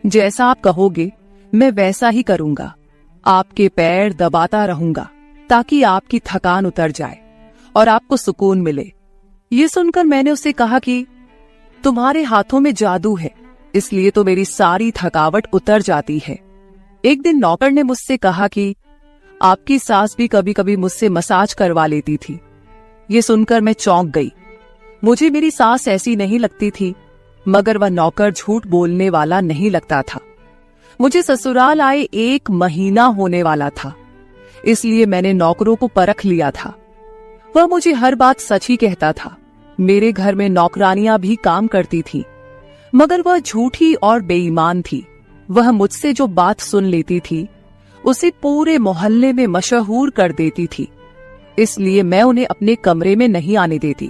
जैसा आप कहोगे मैं वैसा ही करूंगा। आपके पैर दबाता रहूंगा ताकि आपकी थकान उतर जाए और आपको सुकून मिले। ये सुनकर मैंने उससे कहा कि तुम्हारे हाथों में जादू है, इसलिए तो मेरी सारी थकावट उतर जाती है। एक दिन नौकर ने मुझसे कहा कि आपकी सास भी कभी कभी मुझसे मसाज करवा लेती थी। ये सुनकर मैं चौंक गई। मुझे मेरी सास ऐसी नहीं लगती थी, मगर वह नौकर झूठ बोलने वाला नहीं लगता था। मुझे ससुराल आए 1 महीना होने वाला था, इसलिए मैंने नौकरों को परख लिया था। वह मुझे हर बात सच ही कहता था। मेरे घर में नौकरानियां भी काम करती थी, मगर वह झूठी और बेईमान थी। वह मुझसे जो बात सुन लेती थी उसे पूरे मोहल्ले में मशहूर कर देती थी, इसलिए मैं उन्हें अपने कमरे में नहीं आने देती।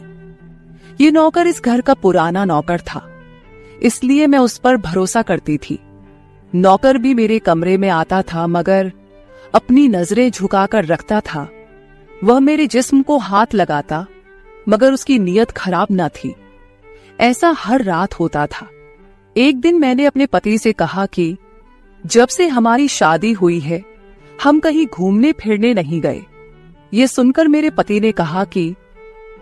ये नौकर इस घर का पुराना नौकर था, इसलिए मैं उस पर भरोसा करती थी। नौकर भी मेरे कमरे में आता था, मगर अपनी नजरें झुकाकर रखता था। वह मेरे जिस्म को हाथ लगाता, मगर उसकी नीयत खराब न थी। ऐसा हर रात होता था। एक दिन मैंने अपने पति से कहा कि जब से हमारी शादी हुई है हम कहीं घूमने फिरने नहीं गए। ये सुनकर मेरे पति ने कहा कि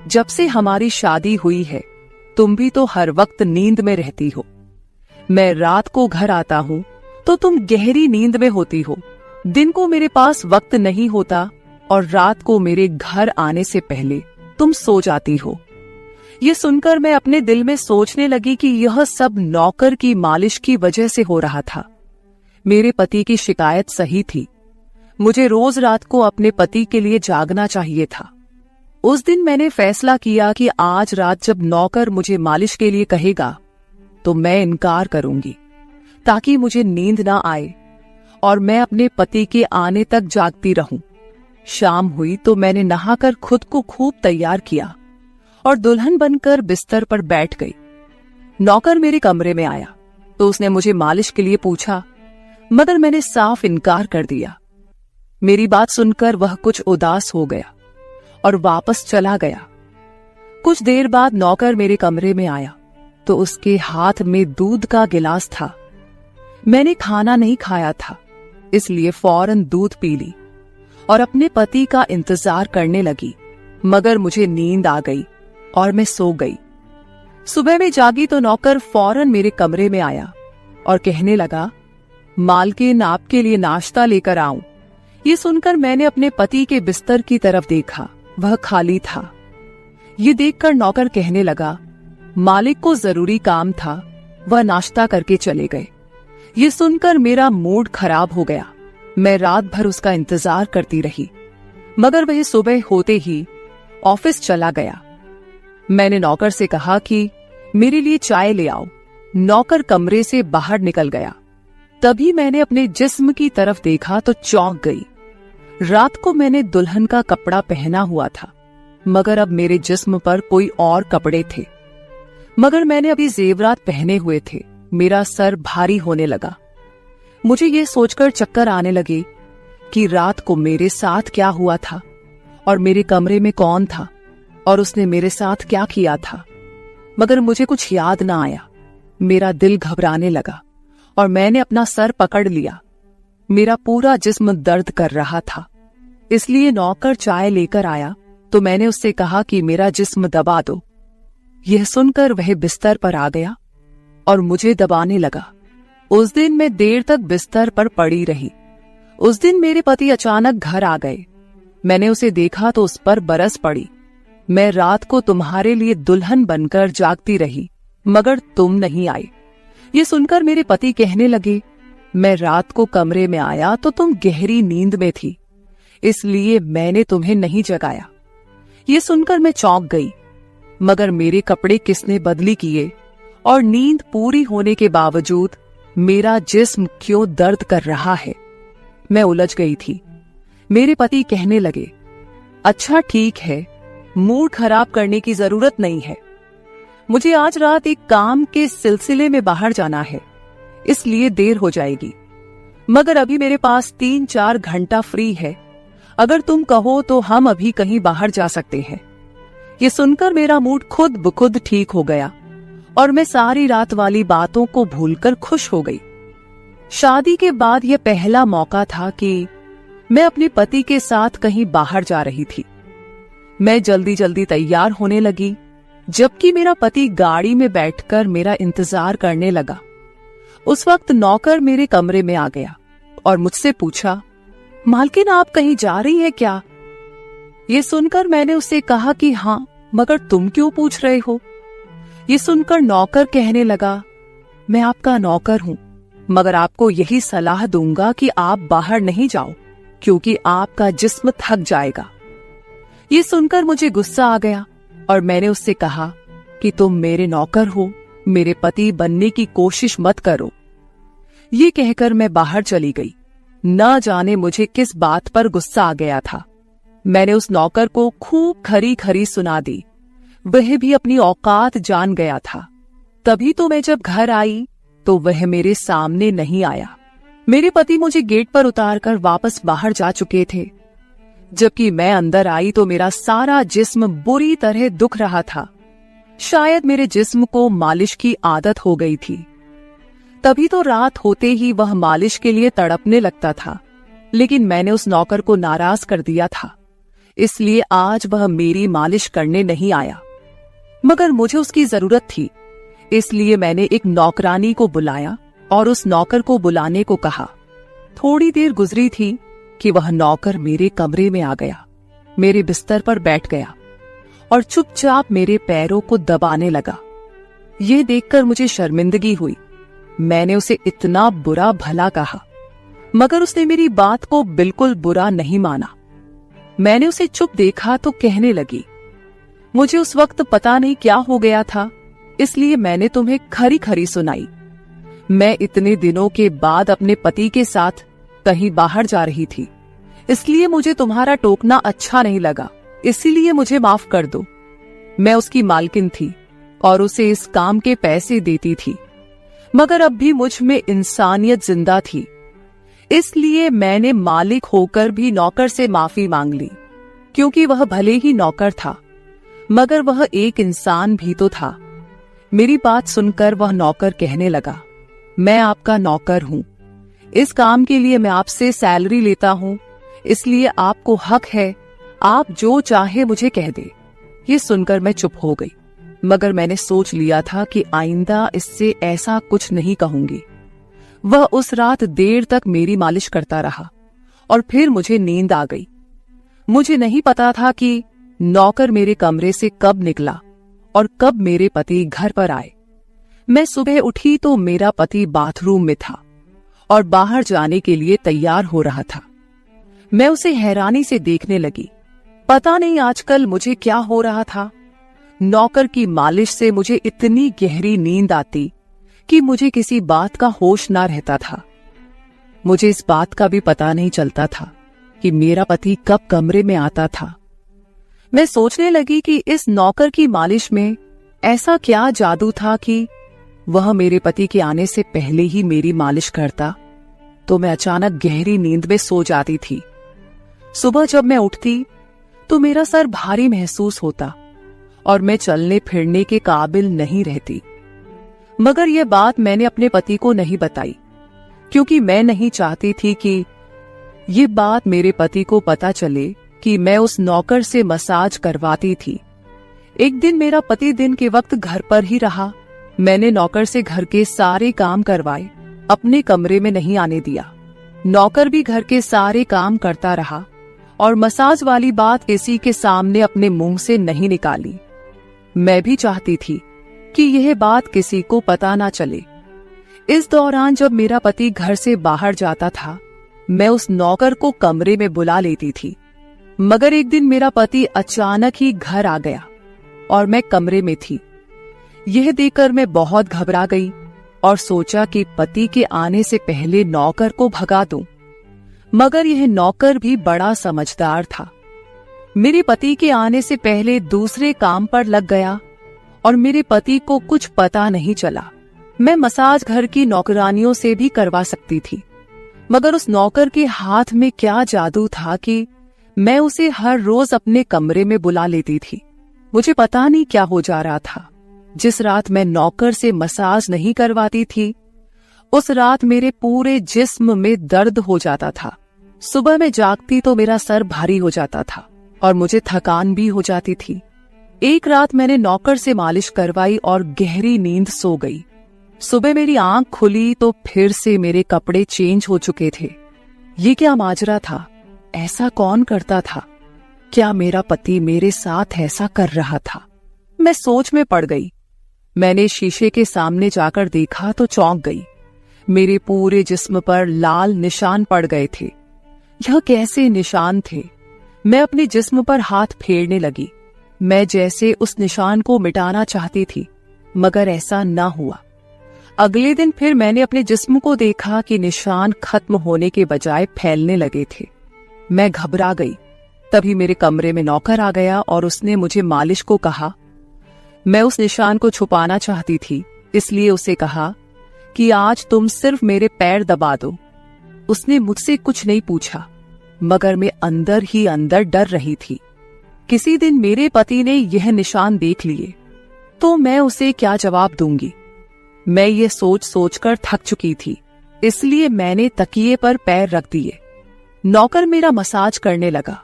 जब से हमारी शादी हुई है तुम भी तो हर वक्त नींद में रहती हो। मैं रात को घर आता हूँ तो तुम गहरी नींद में होती हो। दिन को मेरे पास वक्त नहीं होता और रात को मेरे घर आने से पहले तुम सो जाती हो। ये सुनकर मैं अपने दिल में सोचने लगी कि यह सब नौकर की मालिश की वजह से हो रहा था। मेरे पति की शिकायत सही थी। मुझे रोज रात को अपने पति के लिए जागना चाहिए था। उस दिन मैंने फैसला किया कि आज रात जब नौकर मुझे मालिश के लिए कहेगा तो मैं इनकार करूंगी, ताकि मुझे नींद ना आए और मैं अपने पति के आने तक जागती रहूं। शाम हुई तो मैंने नहाकर खुद को खूब तैयार किया और दुल्हन बनकर बिस्तर पर बैठ गई। नौकर मेरे कमरे में आया तो उसने मुझे मालिश के लिए पूछा, मगर मैंने साफ इनकार कर दिया। मेरी बात सुनकर वह कुछ उदास हो गया और वापस चला गया। कुछ देर बाद नौकर मेरे कमरे में आया तो उसके हाथ में दूध का गिलास था। मैंने खाना नहीं खाया था, इसलिए फौरन दूध पी ली और अपने पति का इंतजार करने लगी, मगर मुझे नींद आ गई और मैं सो गई। सुबह में जागी तो नौकर फौरन मेरे कमरे में आया और कहने लगा, मालकिन आपके लिए नाश्ता लेकर आऊं। ये सुनकर मैंने अपने पति के बिस्तर की तरफ देखा, वह खाली था। ये देखकर नौकर कहने लगा, मालिक को जरूरी काम था, वह नाश्ता करके चले गए। ये सुनकर मेरा मूड खराब हो गया। मैं रात भर उसका इंतजार करती रही, मगर वह सुबह होते ही ऑफिस चला गया। मैंने नौकर से कहा कि मेरे लिए चाय ले आओ। नौकर कमरे से बाहर निकल गया। तभी मैंने अपने जिस्म की तरफ देखा तो चौंक गई। रात को मैंने दुल्हन का कपड़ा पहना हुआ था, मगर अब मेरे जिस्म पर कोई और कपड़े थे। मगर मैंने अभी जेवरात पहने हुए थे। मेरा सर भारी होने लगा। मुझे ये सोचकर चक्कर आने लगे कि रात को मेरे साथ क्या हुआ था और मेरे कमरे में कौन था और उसने मेरे साथ क्या किया था, मगर मुझे कुछ याद ना आया। मेरा दिल घबराने लगा और मैंने अपना सर पकड़ लिया। मेरा पूरा जिस्म दर्द कर रहा था, इसलिए नौकर चाय लेकर आया तो मैंने उससे कहा कि मेरा जिस्म दबा दो। यह सुनकर वह बिस्तर पर आ गया और मुझे दबाने लगा। उस दिन मैं देर तक बिस्तर पर पड़ी रही। उस दिन मेरे पति अचानक घर आ गए। मैंने उसे देखा तो उस पर बरस पड़ी। मैं रात को तुम्हारे लिए दुल्हन बनकर जागती रही, मगर तुम नहीं आए। ये सुनकर मेरे पति कहने लगे, मैं रात को कमरे में आया तो तुम गहरी नींद में थी, इसलिए मैंने तुम्हें नहीं जगाया। ये सुनकर मैं चौंक गई, मगर मेरे कपड़े किसने बदली किए और नींद पूरी होने के बावजूद मेरा जिस्म क्यों दर्द कर रहा है? मैं उलझ गई थी। मेरे पति कहने लगे, अच्छा ठीक है, मूड खराब करने की जरूरत नहीं है। मुझे आज रात एक काम के सिलसिले में बाहर जाना है, इसलिए देर हो जाएगी, मगर अभी मेरे पास 3-4 घंटा फ्री है। अगर तुम कहो तो हम अभी कहीं बाहर जा सकते हैं। ये सुनकर मेरा मूड खुद ब खुद ठीक हो गया और मैं सारी रात वाली बातों को भूलकर खुश हो गई। शादी के बाद यह पहला मौका था कि मैं अपने पति के साथ कहीं बाहर जा रही थी। मैं जल्दी जल्दी तैयार होने लगी, जबकि मेरा पति गाड़ी में बैठकर मेरा इंतजार करने लगा। उस वक्त नौकर मेरे कमरे में आ गया और मुझसे पूछा, मालकिन आप कहीं जा रही हैं क्या? ये सुनकर मैंने उससे कहा कि हाँ, मगर तुम क्यों पूछ रहे हो? ये सुनकर नौकर कहने लगा, मैं आपका नौकर हूं, मगर आपको यही सलाह दूंगा कि आप बाहर नहीं जाओ, क्योंकि आपका जिस्म थक जाएगा। ये सुनकर मुझे गुस्सा आ गया और मैंने उससे कहा कि तुम मेरे नौकर हो, मेरे पति बनने की कोशिश मत करो। ये कहकर मैं बाहर चली गई। न जाने मुझे किस बात पर गुस्सा आ गया था। मैंने उस नौकर को खूब खरी खरी सुना दी। वह भी अपनी औकात जान गया था। तभी तो मैं जब घर आई तो वह मेरे सामने नहीं आया। मेरे पति मुझे गेट पर उतारकर वापस बाहर जा चुके थे। जबकि मैं अंदर आई तो मेरा सारा जिस्म बुरी तरह दुख रहा था। शायद मेरे जिस्म को मालिश की आदत हो गई थी। तभी तो रात होते ही वह मालिश के लिए तड़पने लगता था, लेकिन मैंने उस नौकर को नाराज कर दिया था, इसलिए आज वह मेरी मालिश करने नहीं आया। मगर मुझे उसकी जरूरत थी, इसलिए मैंने एक नौकरानी को बुलाया और उस नौकर को बुलाने को कहा। थोड़ी देर गुजरी थी कि वह नौकर मेरे कमरे में आ गया, मेरे बिस्तर पर बैठ गया और चुपचाप मेरे पैरों को दबाने लगा। यह देखकर मुझे शर्मिंदगी हुई। मैंने उसे इतना बुरा भला कहा, मगर उसने मेरी बात को बिल्कुल बुरा नहीं माना। मैंने उसे चुप देखा तो कहने लगी, मुझे उस वक्त पता नहीं क्या हो गया था, इसलिए मैंने तुम्हें खरी खरी सुनाई। मैं इतने दिनों के बाद अपने पति के साथ कहीं बाहर जा रही थी, इसलिए मुझे तुम्हारा टोकना अच्छा नहीं लगा, इसीलिए मुझे माफ कर दो। मैं उसकी मालकिन थी और उसे इस काम के पैसे देती थी, मगर अब भी मुझ में इंसानियत जिंदा थी, इसलिए मैंने मालिक होकर भी नौकर से माफी मांग ली, क्योंकि वह भले ही नौकर था, मगर वह एक इंसान भी तो था। मेरी बात सुनकर वह नौकर कहने लगा, मैं आपका नौकर हूं, इस काम के लिए मैं आपसे सैलरी लेता हूं, इसलिए आपको हक है, आप जो चाहे मुझे कह दे। ये सुनकर मैं चुप हो गई, मगर मैंने सोच लिया था कि आइंदा इससे ऐसा कुछ नहीं कहूंगी। वह उस रात देर तक मेरी मालिश करता रहा और फिर मुझे नींद आ गई। मुझे नहीं पता था कि नौकर मेरे कमरे से कब निकला और कब मेरे पति घर पर आए। मैं सुबह उठी तो मेरा पति बाथरूम में था और बाहर जाने के लिए तैयार हो रहा था। मैं उसे हैरानी से देखने लगी। पता नहीं आजकल मुझे क्या हो रहा था। नौकर की मालिश से मुझे इतनी गहरी नींद आती कि मुझे किसी बात का होश ना रहता था। मुझे इस बात का भी पता नहीं चलता था कि मेरा पति कब कमरे में आता था। मैं सोचने लगी कि इस नौकर की मालिश में ऐसा क्या जादू था कि वह मेरे पति के आने से पहले ही मेरी मालिश करता, तो मैं अचानक गहरी नींद में सो जाती थी। सुबह जब मैं उठती तो मेरा सर भारी महसूस होता और मैं चलने फिरने के काबिल नहीं रहती। मगर यह बात मैंने अपने पति को नहीं बताई, क्योंकि मैं नहीं चाहती थी कि ये बात मेरे पति को पता चले कि मैं उस नौकर से मसाज करवाती थी। एक दिन मेरा पति दिन के वक्त घर पर ही रहा। मैंने नौकर से घर के सारे काम करवाए, अपने कमरे में नहीं आने दिया। नौकर भी घर के सारे काम करता रहा और मसाज वाली बात किसी के सामने अपने मुंह से नहीं निकाली। मैं भी चाहती थी कि यह बात किसी को पता ना चले। इस दौरान जब मेरा पति घर से बाहर जाता था, मैं उस नौकर को कमरे में बुला लेती थी। मगर एक दिन मेरा पति अचानक ही घर आ गया और मैं कमरे में थी। यह देखकर मैं बहुत घबरा गई और सोचा कि पति के आने से पहले नौकर को भगा दूं। मगर यह नौकर भी बड़ा समझदार था। मेरे पति के आने से पहले दूसरे काम पर लग गया और मेरे पति को कुछ पता नहीं चला। मैं मसाज घर की नौकरानियों से भी करवा सकती थी, मगर उस नौकर के हाथ में क्या जादू था कि मैं उसे हर रोज अपने कमरे में बुला लेती थी। मुझे पता नहीं क्या हो जा रहा था। जिस रात मैं नौकर से मसाज नहीं करवाती थी, उस रात मेरे पूरे जिस्म में दर्द हो जाता था। सुबह में जागती तो मेरा सर भारी हो जाता था और मुझे थकान भी हो जाती थी। एक रात मैंने नौकर से मालिश करवाई और गहरी नींद सो गई। सुबह मेरी आंख खुली तो फिर से मेरे कपड़े चेंज हो चुके थे। ये क्या माजरा था? ऐसा कौन करता था? क्या मेरा पति मेरे साथ ऐसा कर रहा था? मैं सोच में पड़ गई। मैंने शीशे के सामने जाकर देखा तो चौंक गई। मेरे पूरे जिस्म पर लाल निशान पड़ गए थे। यह कैसे निशान थे? मैं अपने जिस्म पर हाथ फेरने लगी। मैं जैसे उस निशान को मिटाना चाहती थी, मगर ऐसा न हुआ। अगले दिन फिर मैंने अपने जिस्म को देखा कि निशान खत्म होने के बजाय फैलने लगे थे। मैं घबरा गई। तभी मेरे कमरे में नौकर आ गया और उसने मुझे मालिश को कहा। मैं उस निशान को छुपाना चाहती थी, इसलिए उसे कहा कि आज तुम सिर्फ मेरे पैर दबा दो। उसने मुझसे कुछ नहीं पूछा, मगर मैं अंदर ही अंदर डर रही थी। किसी दिन मेरे पति ने यह निशान देख लिए तो मैं उसे क्या जवाब दूंगी। मैं ये सोच सोचकर थक चुकी थी, इसलिए मैंने तकिए पर पैर रख दिए। नौकर मेरा मसाज करने लगा।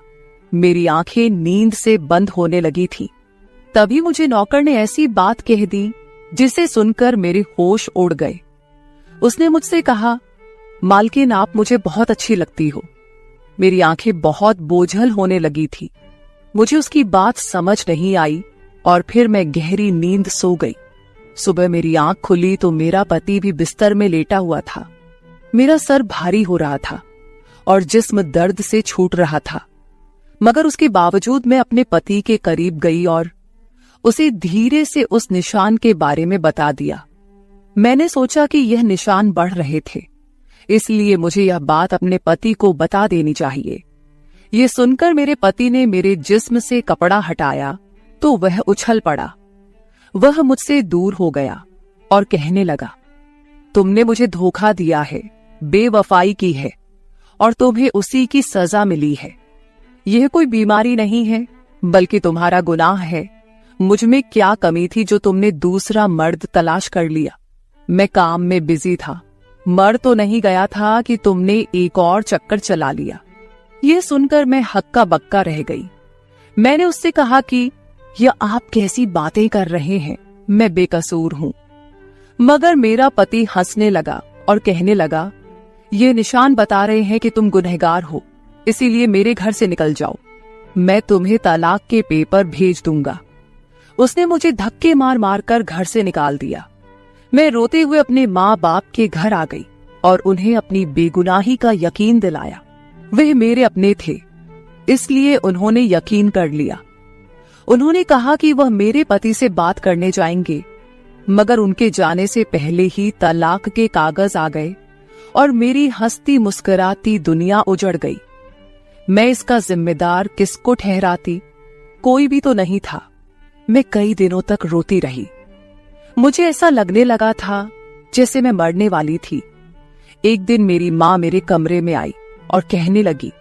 मेरी आंखें नींद से बंद होने लगी थी। तभी मुझे नौकर ने ऐसी बात कह दी जिसे सुनकर मेरे होश उड़ गए। उसने मुझसे कहा, मालकिन आप मुझे बहुत अच्छी लगती हो। मेरी आंखें बहुत बोझल होने लगी थी। मुझे उसकी बात समझ नहीं आई और फिर मैं गहरी नींद सो गई। सुबह मेरी आंख खुली तो मेरा पति भी बिस्तर में लेटा हुआ था। मेरा सर भारी हो रहा था और जिस्म दर्द से छूट रहा था, मगर उसके बावजूद मैं अपने पति के करीब गई और उसे धीरे से उस निशान के बारे में बता दिया। मैंने सोचा कि यह निशान बढ़ रहे थे, इसलिए मुझे यह बात अपने पति को बता देनी चाहिए। ये सुनकर मेरे पति ने मेरे जिस्म से कपड़ा हटाया तो वह उछल पड़ा। वह मुझसे दूर हो गया और कहने लगा, तुमने मुझे धोखा दिया है, बेवफाई की है और तुम्हें उसी की सजा मिली है। यह कोई बीमारी नहीं है, बल्कि तुम्हारा गुनाह है। मुझ में क्या कमी थी जो तुमने दूसरा मर्द तलाश कर लिया? मैं काम में बिजी था, मर तो नहीं गया था कि तुमने एक और चक्कर चला लिया। यह सुनकर मैं हक्का बक्का रह गई। मैंने उससे कहा कि यह आप कैसी बातें कर रहे हैं, मैं बेकसूर हूं। मगर मेरा पति हंसने लगा और कहने लगा, ये निशान बता रहे हैं कि तुम गुनहगार हो, इसीलिए मेरे घर से निकल जाओ। मैं तुम्हें तलाक के पेपर भेज दूंगा। उसने मुझे धक्के मार मार कर घर से निकाल दिया। मैं रोते हुए अपने माँ बाप के घर आ गई और उन्हें अपनी बेगुनाही का यकीन दिलाया। वे मेरे अपने थे, इसलिए उन्होंने यकीन कर लिया। उन्होंने कहा कि वह मेरे पति से बात करने जाएंगे, मगर उनके जाने से पहले ही तलाक के कागज आ गए और मेरी हंसती मुस्कुराती दुनिया उजड़ गई। मैं इसका जिम्मेदार किसको ठहराती? कोई भी तो नहीं था। मैं कई दिनों तक रोती रही। मुझे ऐसा लगने लगा था जैसे मैं मरने वाली थी। एक दिन मेरी माँ मेरे कमरे में आई और कहने लगी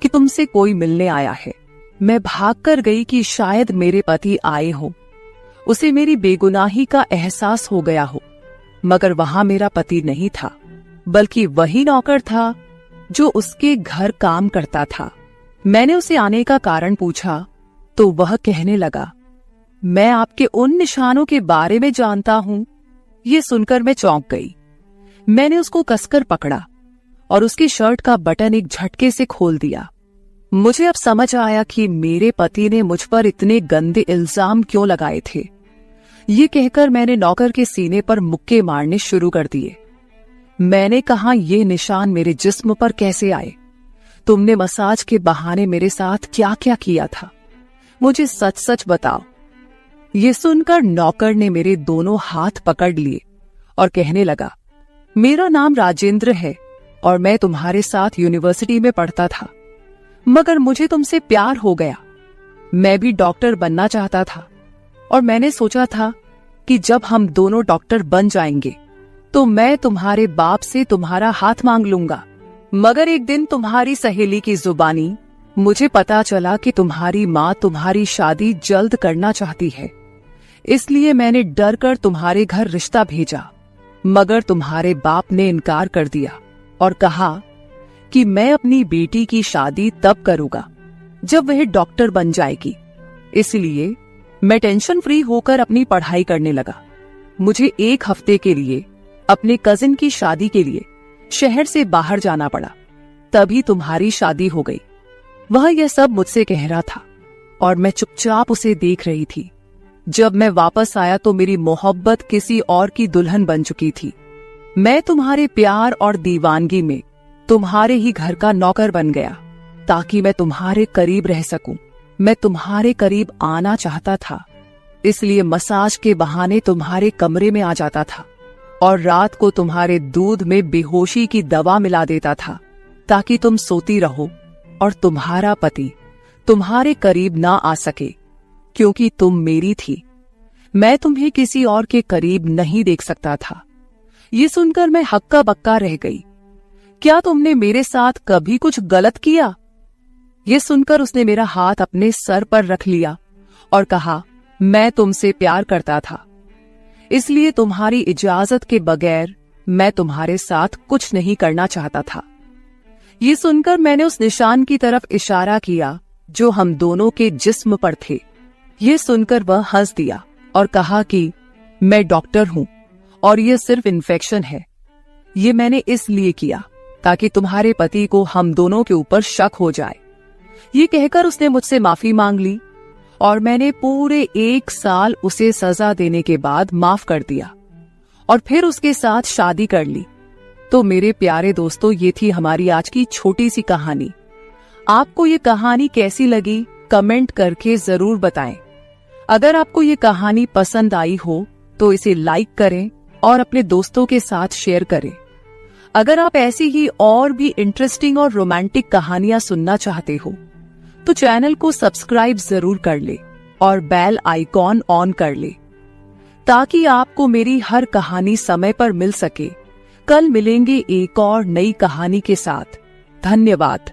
कि तुमसे कोई मिलने आया है। मैं भागकर गई कि शायद मेरे पति आए हो, उसे मेरी बेगुनाही का एहसास हो गया हो। मगर वहां मेरा पति नहीं था, बल्कि वही नौकर था जो उसके घर काम करता था। मैंने उसे आने का कारण पूछा तो वह कहने लगा, मैं आपके उन निशानों के बारे में जानता हूं। ये सुनकर मैं चौंक गई। मैंने उसको कसकर पकड़ा और उसकी शर्ट का बटन एक झटके से खोल दिया। मुझे अब समझ आया कि मेरे पति ने मुझ पर इतने गंदे इल्जाम क्यों लगाए थे। ये कहकर मैंने नौकर के सीने पर मुक्के मारने शुरू कर दिए। मैंने कहा, ये निशान मेरे जिस्म पर कैसे आए? तुमने मसाज के बहाने मेरे साथ क्या क्या किया था? मुझे सच सच बताओ। ये सुनकर नौकर ने मेरे दोनों हाथ पकड़ लिए और कहने लगा, मेरा नाम राजेंद्र है और मैं तुम्हारे साथ यूनिवर्सिटी में पढ़ता था, मगर मुझे तुमसे प्यार हो गया। मैं भी डॉक्टर बनना चाहता था और मैंने सोचा था कि जब हम दोनों डॉक्टर बन जाएंगे तो मैं तुम्हारे बाप से तुम्हारा हाथ मांग लूंगा। मगर एक दिन तुम्हारी सहेली की जुबानी मुझे पता चला कि तुम्हारी माँ तुम्हारी शादी जल्द करना चाहती है, इसलिए मैंने डर कर तुम्हारे घर रिश्ता भेजा। मगर तुम्हारे बाप ने इनकार कर दिया और कहा कि मैं अपनी बेटी की शादी तब करूंगा जब वह डॉक्टर बन जाएगी। इसलिए मैं टेंशन फ्री होकर अपनी पढ़ाई करने लगा। मुझे 1 हफ्ते के लिए अपने कजिन की शादी के लिए शहर से बाहर जाना पड़ा, तभी तुम्हारी शादी हो गई। वह यह सब मुझसे कह रहा था और मैं चुपचाप उसे देख रही थी। जब मैं वापस आया तो मेरी मोहब्बत किसी और की दुल्हन बन चुकी थी। मैं तुम्हारे प्यार और दीवानगी में तुम्हारे ही घर का नौकर बन गया ताकि मैं तुम्हारे करीब रह सकूं। मैं तुम्हारे करीब आना चाहता था, इसलिए मसाज के बहाने तुम्हारे कमरे में आ जाता था और रात को तुम्हारे दूध में बेहोशी की दवा मिला देता था ताकि तुम सोती रहो और तुम्हारा पति तुम्हारे करीब ना आ सके, क्योंकि तुम मेरी थी। मैं तुम्हें किसी और के करीब नहीं देख सकता था। ये सुनकर मैं हक्का बक्का रह गई। क्या तुमने मेरे साथ कभी कुछ गलत किया? ये सुनकर उसने मेरा हाथ अपने सर पर रख लिया और कहा, मैं तुमसे प्यार करता था, इसलिए तुम्हारी इजाजत के बगैर मैं तुम्हारे साथ कुछ नहीं करना चाहता था। ये सुनकर मैंने उस निशान की तरफ इशारा किया जो हम दोनों के जिस्म पर थे। ये सुनकर वह हंस दिया और कहा कि मैं डॉक्टर हूं और यह सिर्फ इन्फेक्शन है। ये मैंने इसलिए किया ताकि तुम्हारे पति को हम दोनों के ऊपर शक हो जाए। ये कहकर उसने मुझसे माफी मांग ली और मैंने पूरे 1 साल उसे सजा देने के बाद माफ कर दिया और फिर उसके साथ शादी कर ली। तो मेरे प्यारे दोस्तों, ये थी हमारी आज की छोटी सी कहानी। आपको ये कहानी कैसी लगी कमेंट करके जरूर बताएं। अगर आपको ये कहानी पसंद आई हो तो इसे लाइक करें और अपने दोस्तों के साथ शेयर करें। अगर आप ऐसी ही और भी इंटरेस्टिंग और रोमांटिक कहानियां सुनना चाहते हो तो चैनल को सब्सक्राइब जरूर कर ले और बेल आइकॉन ऑन कर ले ताकि आपको मेरी हर कहानी समय पर मिल सके। कल मिलेंगे एक और नई कहानी के साथ। धन्यवाद।